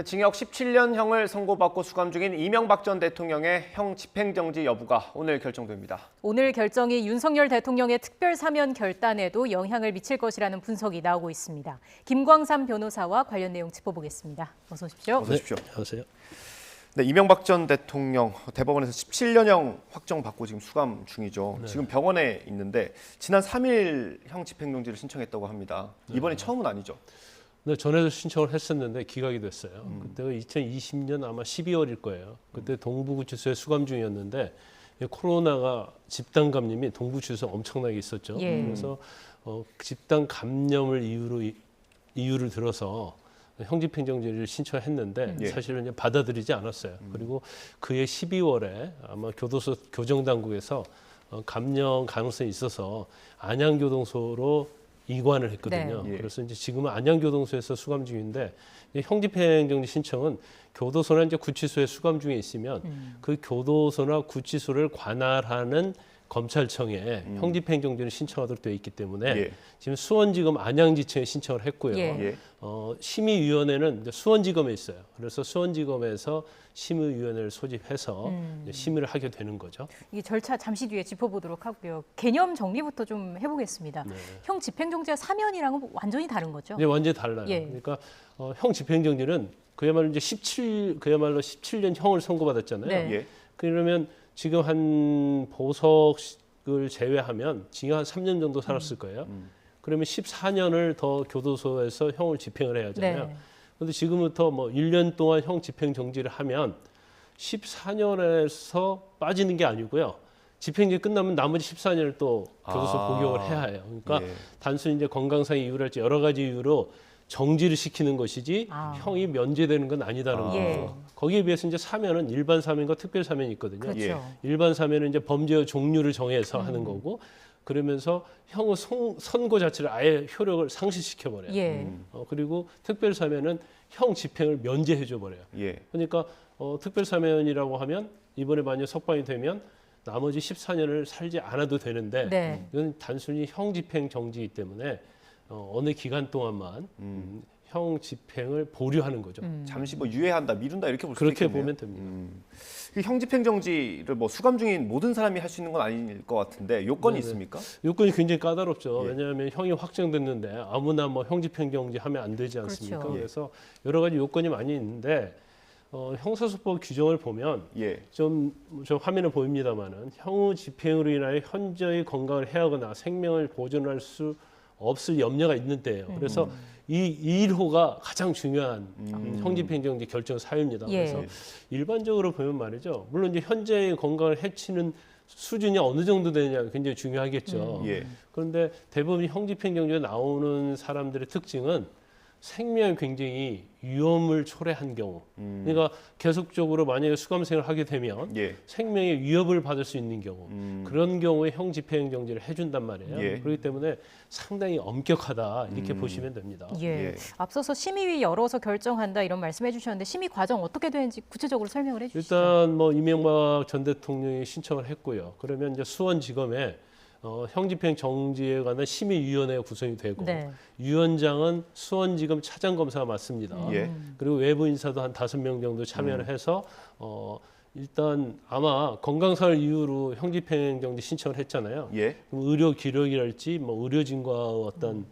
징역 17년형을 선고받고 수감 중인 이명박 전 대통령의 형 집행정지 여부가 오늘 결정됩니다. 오늘 결정이 윤석열 대통령의 특별사면 결단에도 영향을 미칠 것이라는 분석이 나오고 있습니다. 김광삼 변호사와 관련 내용 짚어보겠습니다. 어서 오십시오. 어서 오십시오. 네, 안녕하세요. 네, 이명박 전 대통령 대법원에서 17년형 확정받고 지금 수감 중이죠. 네. 지금 병원에 있는데 지난 3일 형 집행정지를 신청했다고 합니다. 이번이 처음은 아니죠? 네, 전에도 신청을 했었는데 기각이 됐어요. 그때가 2020년 아마 12월일 거예요. 그때 동부구치소에 수감 중이었는데 코로나가 집단 감염이 동부구치소에 엄청나게 있었죠. 예. 그래서 집단 감염을 이유를 들어서 형집행정지를 신청했는데 예. 사실은 이제 받아들이지 않았어요. 그리고 그해 12월에 아마 교도소 교정당국에서 감염 가능성이 있어서 안양교동소로 이관을 했거든요. 네. 예. 그래서 이제 지금은 안양교동소에서 수감 중인데 형집행정지 신청은 교도소나 이제 구치소에 수감 중에 있으면 그 교도소나 구치소를 관할하는 검찰청에 형집행정지를 신청하도록 되어 있기 때문에 예. 지금 수원지검 안양지청에 신청을 했고요. 예. 예. 심의위원회는 이제 수원지검에 있어요. 그래서 수원지검에서 심의위원회를 소집해서 이제 심의를 하게 되는 거죠. 이 절차 잠시 뒤에 짚어보도록 하고요. 개념 정리부터 좀 해보겠습니다. 네. 형 집행정지와 사면이랑은 완전히 다른 거죠? 이제 완전히 달라요. 예. 그러니까 형 집행정지는 그야말로 이제 17년 형을 선고받았잖아요. 네. 예. 그러면 지금 한 보석을 제외하면 징역 한 3년 정도 살았을 거예요. 그러면 14년을 더 교도소에서 형을 집행을 해야 하잖아요. 네. 그런데 지금부터 뭐 1년 동안 형 집행 정지를 하면 14년에서 빠지는 게 아니고요. 집행이 끝나면 나머지 14년을 또 교도소 복역을 해야 해요. 그러니까 예. 단순히 이제 건강상의 이유랄지 여러 가지 이유로 정지를 시키는 것이지 형이 면제되는 건 아니다는 거죠. 예. 거기에 비해서 이제 사면은 일반 사면과 특별 사면이 있거든요. 그렇죠. 예. 일반 사면은 이제 범죄의 종류를 정해서 하는 거고, 그러면서 형의 선고 자체를 아예 효력을 상실시켜 버려요. 예. 그리고 특별 사면은 형 집행을 면제해 줘 버려요. 예. 그러니까 특별 사면이라고 하면 이번에 만약 석방이 되면 나머지 14년을 살지 않아도 되는데 네. 이건 단순히 형 집행 정지이기 때문에 어느 기간 동안만 형 집행을 보류하는 거죠. 잠시 뭐 유예한다, 미룬다 이렇게 볼 수도 그렇게 있겠네요. 보면 됩니다. 그 형집행정지를 뭐 수감 중인 모든 사람이 할 수 있는 건 아닐 것 같은데 요건이 네네. 있습니까? 요건이 굉장히 까다롭죠. 예. 왜냐하면 형이 확정됐는데 아무나 뭐 형집행정지 하면 안 되지 않습니까? 그렇죠. 그래서 여러 가지 요건이 많이 있는데 형사소법 규정을 보면 예. 저 화면에 보입니다만은 형의 집행으로 인하여 현저히 건강을 해하거나 생명을 보존할 수 없을 염려가 있는 때예요. 그래서 이 1호가 가장 중요한 형집행정지 결정 사유입니다. 예. 그래서 일반적으로 보면 말이죠. 물론 이제 현재의 건강을 해치는 수준이 어느 정도 되느냐가 굉장히 중요하겠죠. 예. 그런데 대부분 형집행정지에 나오는 사람들의 특징은 생명에 굉장히 위험을 초래한 경우, 그러니까 계속적으로 만약에 수감 생활을 하게 되면 예. 생명의 위협을 받을 수 있는 경우, 그런 경우에 형 집행정지를 해준단 말이에요. 예. 그렇기 때문에 상당히 엄격하다 이렇게 보시면 됩니다. 예. 예. 앞서서 심의위 열어서 결정한다 이런 말씀해 주셨는데 심의 과정 어떻게 되는지 구체적으로 설명을 해주시죠. 일단 뭐 이명박 전 대통령이 신청을 했고요. 그러면 이제 수원지검에 형집행 정지에 관한 심의위원회가 구성이 되고 네. 위원장은 수원지검 차장검사가 맡습니다. 예. 그리고 외부 인사도 한 5명 정도 참여를 해서 일단 아마 건강상을 이유로 형집행정지 신청을 했잖아요. 예. 그럼 의료 기록이랄지 뭐 의료진과 어떤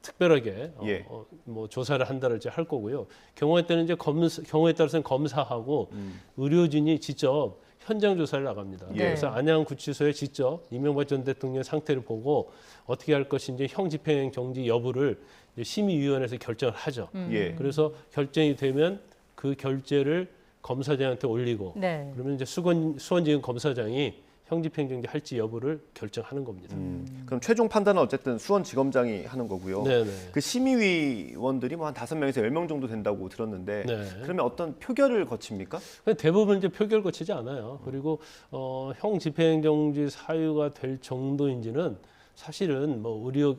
특별하게 예. 뭐 조사를 한다랄지 할 거고요. 경우에 따라서는 이제 경우에 따라서는 검사하고 의료진이 직접 현장 조사를 나갑니다. 예. 그래서 안양구치소에 직접 이명박 전 대통령 상태를 보고 어떻게 할 것인지 형 집행 정지 여부를 이제 심의위원회에서 결정을 하죠. 예. 그래서 결정이 되면 그 결재를 검사장한테 올리고 네. 그러면 이제 수원지검 검사장이 형집행정지 할지 여부를 결정하는 겁니다. 그럼 최종 판단은 어쨌든 수원지검장이 하는 거고요. 네네. 그 심의위원들이 뭐 한 5명에서 10명 정도 된다고 들었는데 네. 그러면 어떤 표결을 거칩니까? 근데 대부분 이제 표결 거치지 않아요. 그리고 형 집행정지 사유가 될 정도인지는 사실은 뭐 의료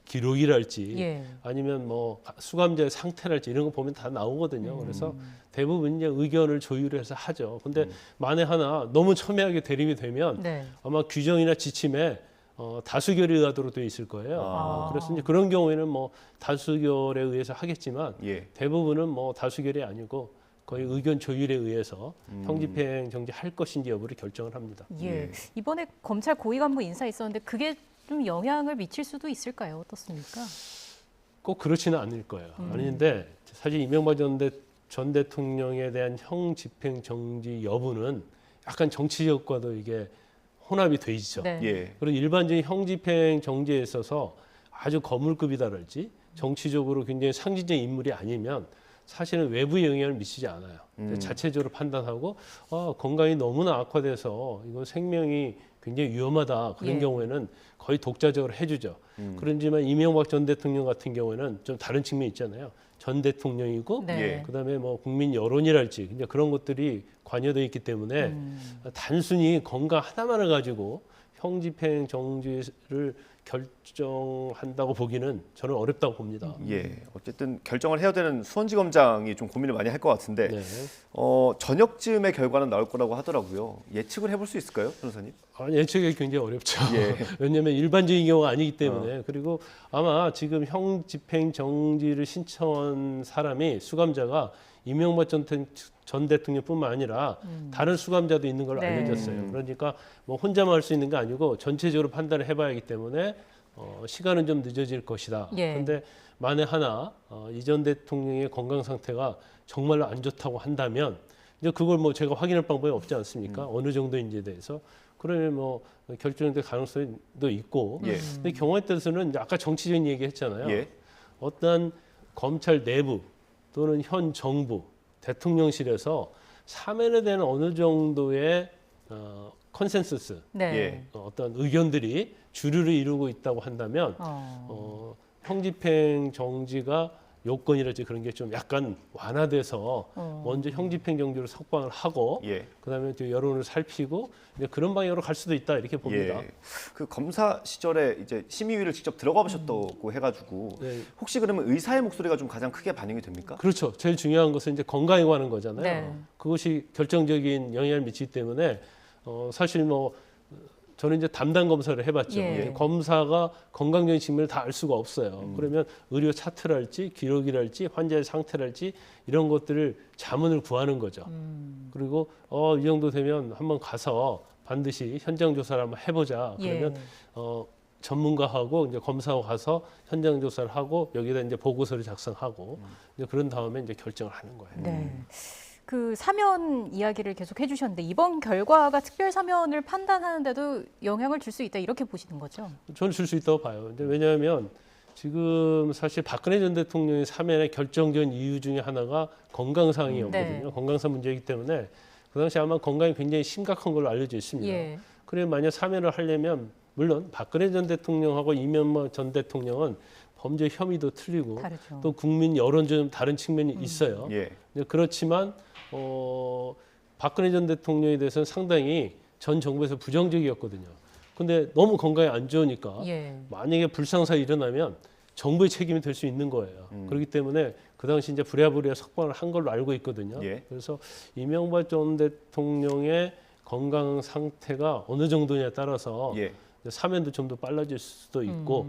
기록이랄지 예. 아니면 뭐 수감자의 상태랄지 이런 거 보면 다 나오거든요. 그래서 대부분 이제 의견을 조율해서 하죠. 근데 만에 하나 너무 첨예하게 대립이 되면 네. 아마 규정이나 지침에 다수결에 의하도록 되어 있을 거예요. 그래서 이제 그런 경우에는 뭐 다수결에 의해서 하겠지만 예. 대부분은 뭐 다수결이 아니고 거의 의견 조율에 의해서 형집행 정지할 것인지 여부를 결정을 합니다. 예. 이번에 검찰 고위 간부 인사 있었는데 그게 좀 영향을 미칠 수도 있을까요? 어떻습니까? 꼭 그렇지는 않을 거예요. 아닌데 사실 이명박 전 대통령에 대한 형 집행 정지 여부는 약간 정치적과도 이게 혼합이 돼 있죠. 네. 예. 그리고 일반적인 형 집행 정지에 있어서 아주 거물급이다랄지 정치적으로 굉장히 상징적인 인물이 아니면 사실은 외부에 영향을 미치지 않아요. 자체적으로 판단하고 건강이 너무나 악화돼서 이건 생명이 굉장히 위험하다 그런 예. 경우에는 거의 독자적으로 해주죠. 그렇지만 이명박 전 대통령 같은 경우에는 좀 다른 측면이 있잖아요. 전 대통령이고 네. 예. 그다음에 뭐 국민 여론이랄지 이제 그런 것들이 관여되어 있기 때문에 단순히 건강 하나만을 가지고 형 집행 정지를 결정한다고 보기는 저는 어렵다고 봅니다. 예. 어쨌든 결정을 해야 되는 수원지검장이 좀 고민을 많이 할 것 같은데 네. 저녁쯤에 결과는 나올 거라고 하더라고요. 예측을 해볼 수 있을까요, 변호사님? 예측이 굉장히 어렵죠. 예. 왜냐하면 일반적인 경우가 아니기 때문에 그리고 아마 지금 형 집행 정지를 신청한 사람이 수감자가 이명박 전 대통령뿐만 아니라 다른 수감자도 있는 걸로 네. 알려졌어요. 그러니까 뭐 혼자만 할 수 있는 게 아니고 전체적으로 판단을 해봐야 하기 때문에 시간은 좀 늦어질 것이다. 예. 그런데 만에 하나 이 전 대통령의 건강 상태가 정말로 안 좋다고 한다면 이제 그걸 뭐 제가 확인할 방법이 없지 않습니까? 어느 정도인지에 대해서 그러면 뭐 결정될 가능성도 있고. 예. 근데 경우에 따라서는 이제 아까 정치적인 얘기했잖아요. 예. 어떤 검찰 내부 또는 현 정부 대통령실에서 사면에 대한 어느 정도의 컨센서스, 네. 예. 어떤 의견들이 주류를 이루고 있다고 한다면 형집행 정지가 요건이랄지 그런 게 좀 약간 완화돼서 먼저 형집행 정지로 석방을 하고 예. 그다음에 또 여론을 살피고 이제 그런 방향으로 갈 수도 있다 이렇게 봅니다. 예. 그 검사 시절에 이제 심의위를 직접 들어가 보셨다고 해가지고 네. 혹시 그러면 의사의 목소리가 좀 가장 크게 반영이 됩니까? 그렇죠. 제일 중요한 것은 이제 건강에 관한 거잖아요. 네. 그것이 결정적인 영향을 미치기 때문에 사실 뭐 저는 이제 담당 검사를 해봤죠. 예. 이제 검사가 건강적인 측면을 다 알 수가 없어요. 그러면 의료 차트랄지 기록이랄지 환자의 상태랄지 이런 것들을 자문을 구하는 거죠. 그리고 이 정도 되면 한번 가서 반드시 현장 조사를 한번 해보자. 그러면 예. 전문가하고 이제 검사하고 가서 현장 조사를 하고 여기다 이제 보고서를 작성하고 이제 그런 다음에 이제 결정을 하는 거예요. 네. 그 사면 이야기를 계속 해주셨는데 이번 결과가 특별 사면을 판단하는데도 영향을 줄 수 있다 이렇게 보시는 거죠? 저는 줄 수 있다고 봐요. 근데 왜냐하면 지금 사실 박근혜 전 대통령의 사면의 결정적인 이유 중에 하나가 건강 상황이었거든요. 네. 건강상 문제이기 때문에 그 당시 아마 건강이 굉장히 심각한 걸로 알려져 있습니다. 예. 그래 만약 사면을 하려면 물론 박근혜 전 대통령하고 이명박 전 대통령은 범죄 혐의도 틀리고 다르죠. 또 국민 여론 좀 다른 측면이 있어요. 예. 근데 그렇지만 박근혜 전 대통령에 대해서는 상당히 전 정부에서 부정적이었거든요. 근데 너무 건강이 안 좋으니까 예. 만약에 불상사가 일어나면 정부의 책임이 될 수 있는 거예요. 그렇기 때문에 그 당시 이제 부랴부랴 석방을 한 걸로 알고 있거든요. 예. 그래서 이명박 전 대통령의 건강 상태가 어느 정도냐에 따라서 예. 사면도 좀 더 빨라질 수도 있고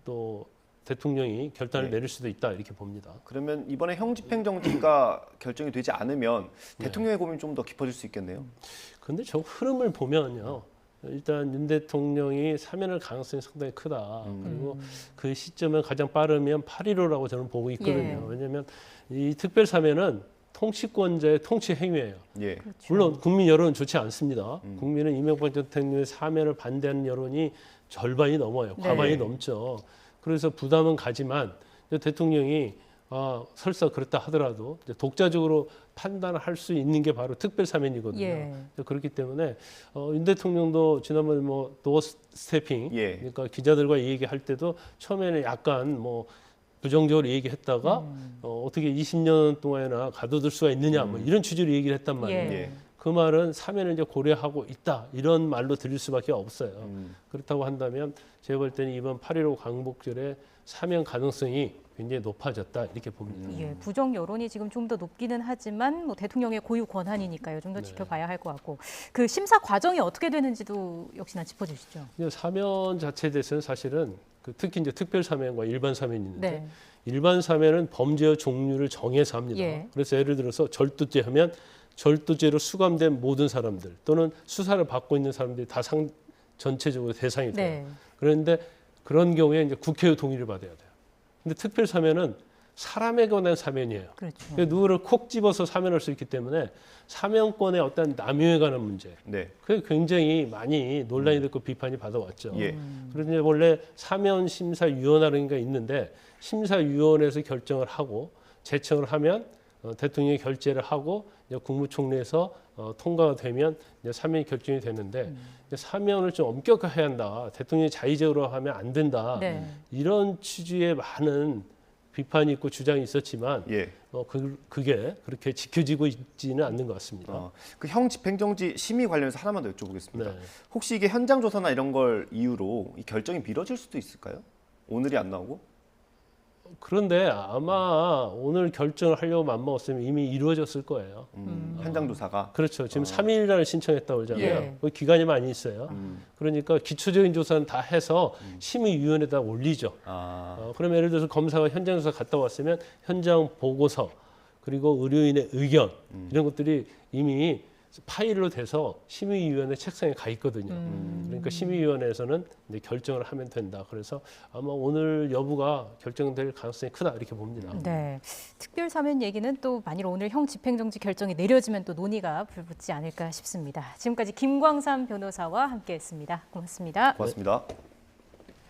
또 대통령이 결단을 예. 내릴 수도 있다 이렇게 봅니다. 그러면 이번에 형집행정지가 결정이 되지 않으면 대통령의 고민이 좀 더 깊어질 수 있겠네요. 그런데 저 흐름을 보면요. 일단 윤 대통령이 사면할 가능성이 상당히 크다. 그리고 그 시점은 가장 빠르면 8.15라고 저는 보고 있거든요. 예. 왜냐하면 이 특별 사면은 통치권자의 통치 행위예요. 예. 그렇죠. 물론 국민 여론은 좋지 않습니다. 국민은 이명박 대통령의 사면을 반대하는 여론이 절반이 넘어요. 과반이 네. 넘죠. 그래서 부담은 가지만 대통령이 설사 그렇다 하더라도 이제 독자적으로 판단을 할 수 있는 게 바로 특별 사면이거든요. 예. 그렇기 때문에 윤 대통령도 지난번에 뭐 도어 스태핑, 예. 그러니까 기자들과 얘기할 때도 처음에는 약간 뭐 부정적으로 얘기했다가 어떻게 20년 동안이나 가둬둘 수가 있느냐 뭐 이런 취지로 얘기를 했단 말이에요. 예. 예. 그 말은 사면을 이제 고려하고 있다 이런 말로 들릴 수밖에 없어요. 그렇다고 한다면 제가 볼 때는 이번 8.15 광복절에 사면 가능성이 굉장히 높아졌다 이렇게 봅니다. 예, 부정 여론이 지금 좀 더 높기는 하지만 뭐 대통령의 고유 권한이니까요. 좀 더 네. 지켜봐야 할 것 같고 그 심사 과정이 어떻게 되는지도 역시나 짚어주시죠. 이제 사면 자체에 대해서는 사실은 특히 이제 특별 사면과 일반 사면이 있는데 네. 일반 사면은 범죄의 종류를 정해서 합니다. 예. 그래서 예를 들어서 절도죄 하면 절도죄로 수감된 모든 사람들 또는 수사를 받고 있는 사람들이 다 전체적으로 대상이 돼요. 네. 그런데 그런 경우에 이제 국회의 동의를 받아야 돼요. 근데 특별 사면은 사람에 관한 사면이에요. 그렇죠. 그러니까 누구를 콕 집어서 사면할 수 있기 때문에 사면권의 어떤 남용에 관한 문제, 네. 그게 굉장히 많이 논란이 됐고 비판이 받아왔죠. 예. 그런데 원래 사면 심사위원회라는 게 있는데 심사위원회에서 결정을 하고 제청을 하면 대통령이 결재를 하고 이제 국무총리에서 통과가 되면 이제 사면이 결정이 되는데 이제 사면을 좀 엄격하게 한다. 대통령이 자의적으로 하면 안 된다. 네. 이런 취지의 많은 비판이 있고 주장이 있었지만 예. 그게 그렇게 지켜지고 있지는 않는 것 같습니다. 그 형 집행정지 심의 관련해서 하나만 더 여쭤보겠습니다. 네. 혹시 이게 현장 조사나 이런 걸 이유로 이 결정이 미뤄질 수도 있을까요? 오늘이 안 나오고? 그런데 아마 오늘 결정을 하려고 맘먹었으면 이미 이루어졌을 거예요. 현장 조사가. 그렇죠. 지금 3일 날 신청했다고 그러잖아요. 예. 그 기간이 많이 있어요. 그러니까 기초적인 조사는 다 해서 심의위원회에다 올리죠. 그러면 예를 들어서 검사가 현장 조사 갔다 왔으면 현장 보고서 그리고 의료인의 의견 이런 것들이 이미 파일로 돼서 심의위원회 책상에 가 있거든요. 그러니까 심의위원회에서는 이제 결정을 하면 된다. 그래서 아마 오늘 여부가 결정될 가능성이 크다 이렇게 봅니다. 네. 특별 사면 얘기는 또 만일 오늘 형 집행정지 결정이 내려지면 또 논의가 불붙지 않을까 싶습니다. 지금까지 김광삼 변호사와 함께했습니다. 고맙습니다. 고맙습니다.